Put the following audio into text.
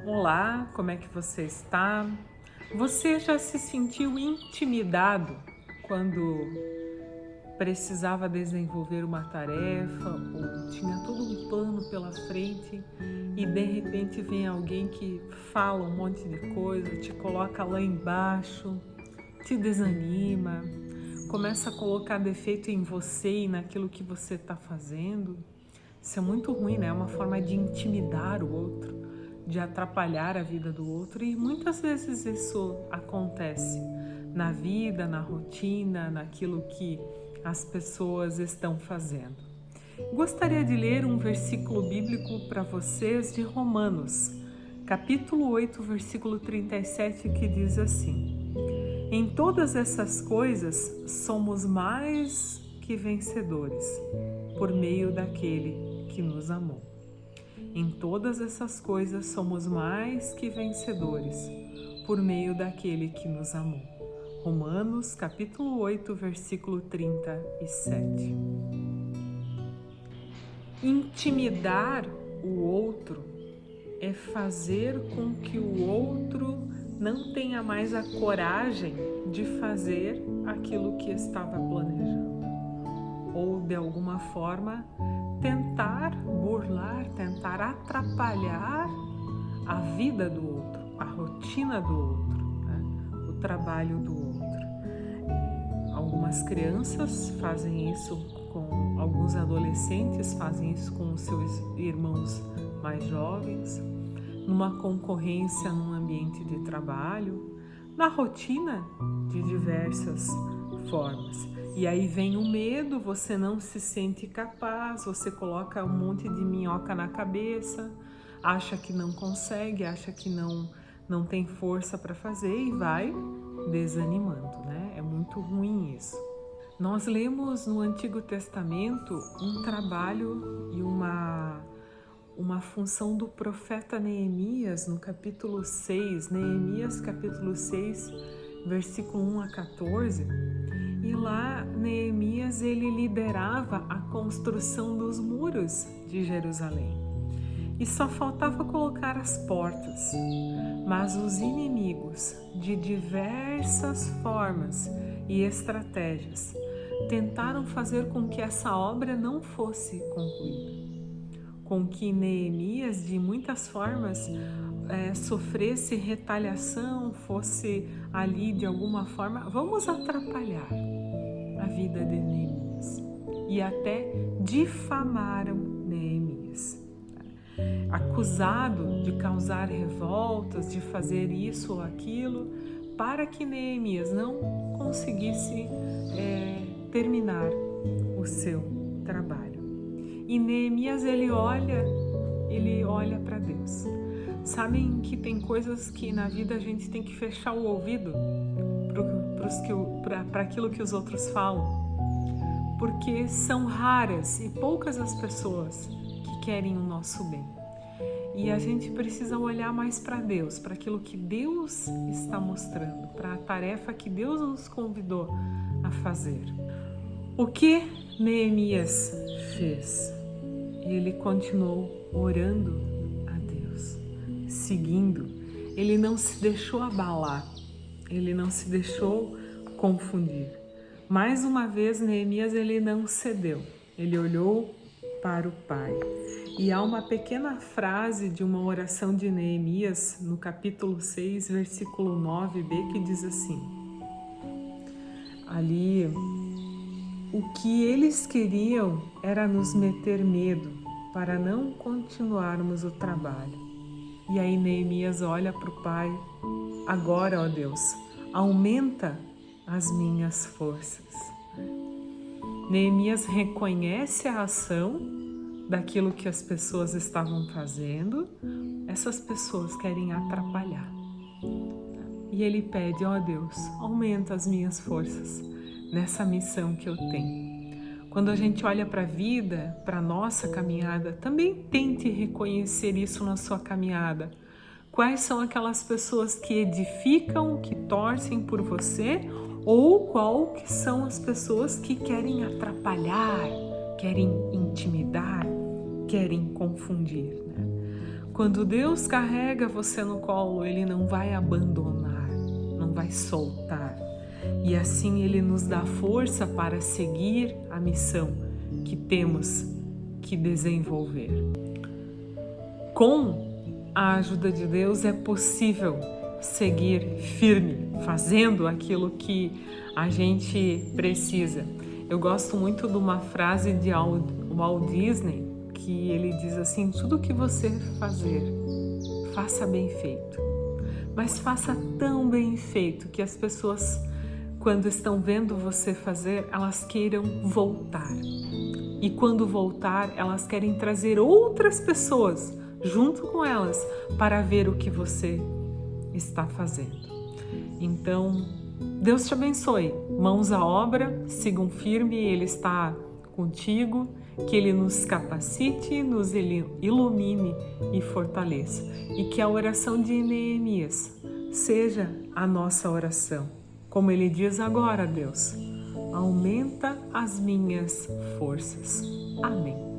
Olá, como é que você está? Você já se sentiu intimidado quando precisava desenvolver uma tarefa ou tinha todo um plano pela frente e de repente vem alguém que fala um monte de coisa, te coloca lá embaixo, te desanima, começa a colocar defeito em você e naquilo que você está fazendo? Isso é muito ruim, né? É uma forma de intimidar o outro, de atrapalhar a vida do outro, e muitas vezes isso acontece na vida, na rotina, naquilo que as pessoas estão fazendo. Gostaria de ler um versículo bíblico para vocês de Romanos, capítulo 8, versículo 37, que diz assim: Em todas essas coisas somos mais que vencedores, por meio daquele que nos amou. Em todas essas coisas somos mais que vencedores, por meio daquele que nos amou. Romanos, capítulo 8, versículo 37. Intimidar o outro é fazer com que o outro não tenha mais a coragem de fazer aquilo que estava planejando, ou de alguma forma tentar burlar, tentar atrapalhar a vida do outro, a rotina do outro, né? O trabalho do outro. Algumas crianças fazem isso com alguns adolescentes, fazem isso com os seus irmãos mais jovens, numa concorrência num ambiente de trabalho, na rotina de diversas formas. E aí vem o medo, você não se sente capaz, você coloca um monte de minhoca na cabeça, acha que não consegue, acha que não tem força para fazer e vai desanimando, né? É muito ruim isso. Nós lemos no Antigo Testamento um trabalho e uma função do profeta Neemias no capítulo 6, Neemias capítulo 6, versículo 1 a 14, e lá Neemias ele liderava a construção dos muros de Jerusalém. E só faltava colocar as portas, mas os inimigos, de diversas formas e estratégias, tentaram fazer com que essa obra não fosse concluída, com que Neemias, de muitas formas, sofresse retaliação, fosse ali de alguma forma, vamos atrapalhar a vida de Neemias. E até difamaram Neemias, acusado de causar revoltas, de fazer isso ou aquilo, para que Neemias não conseguisse terminar o seu trabalho. E Neemias ele olha para Deus. Sabem que tem coisas que na vida a gente tem que fechar o ouvido para aquilo que os outros falam, porque são raras e poucas as pessoas que querem o nosso bem. E a gente precisa olhar mais para Deus, para aquilo que Deus está mostrando, para a tarefa que Deus nos convidou a fazer. O que Neemias fez? Ele continuou orando a Deus, seguindo. Ele não se deixou abalar, ele não se deixou confundir. Mais uma vez, Neemias ele não cedeu, ele olhou para o Pai. E há uma pequena frase de uma oração de Neemias no capítulo 6, versículo 9b, que diz assim: ali, o que eles queriam era nos meter medo para não continuarmos o trabalho. E aí Neemias olha para o Pai: agora, ó Deus, aumenta as minhas forças. Neemias reconhece a ação daquilo que as pessoas estavam fazendo. Essas pessoas querem atrapalhar. E ele pede: ó Deus, aumenta as minhas forças nessa missão que eu tenho. Quando a gente olha para a vida, para a nossa caminhada, também tente reconhecer isso na sua caminhada. Quais são aquelas pessoas que edificam, que torcem por você, ou qual que são as pessoas que querem atrapalhar, querem intimidar, querem confundir, né? Quando Deus carrega você no colo, Ele não vai abandonar, não vai soltar. E assim Ele nos dá força para seguir a missão que temos que desenvolver. Com a ajuda de Deus é possível seguir firme, fazendo aquilo que a gente precisa. Eu gosto muito de uma frase de Walt Disney, que ele diz assim: tudo que você fazer, faça bem feito. Mas faça tão bem feito que as pessoas, quando estão vendo você fazer, elas queiram voltar. E quando voltar, elas querem trazer outras pessoas junto com elas para ver o que você está fazendo. Então, Deus te abençoe. Mãos à obra, sigam firme, Ele está contigo, que Ele nos capacite, nos ilumine e fortaleça. E que a oração de Neemias seja a nossa oração. Como ele diz agora, Deus, aumenta as minhas forças. Amém.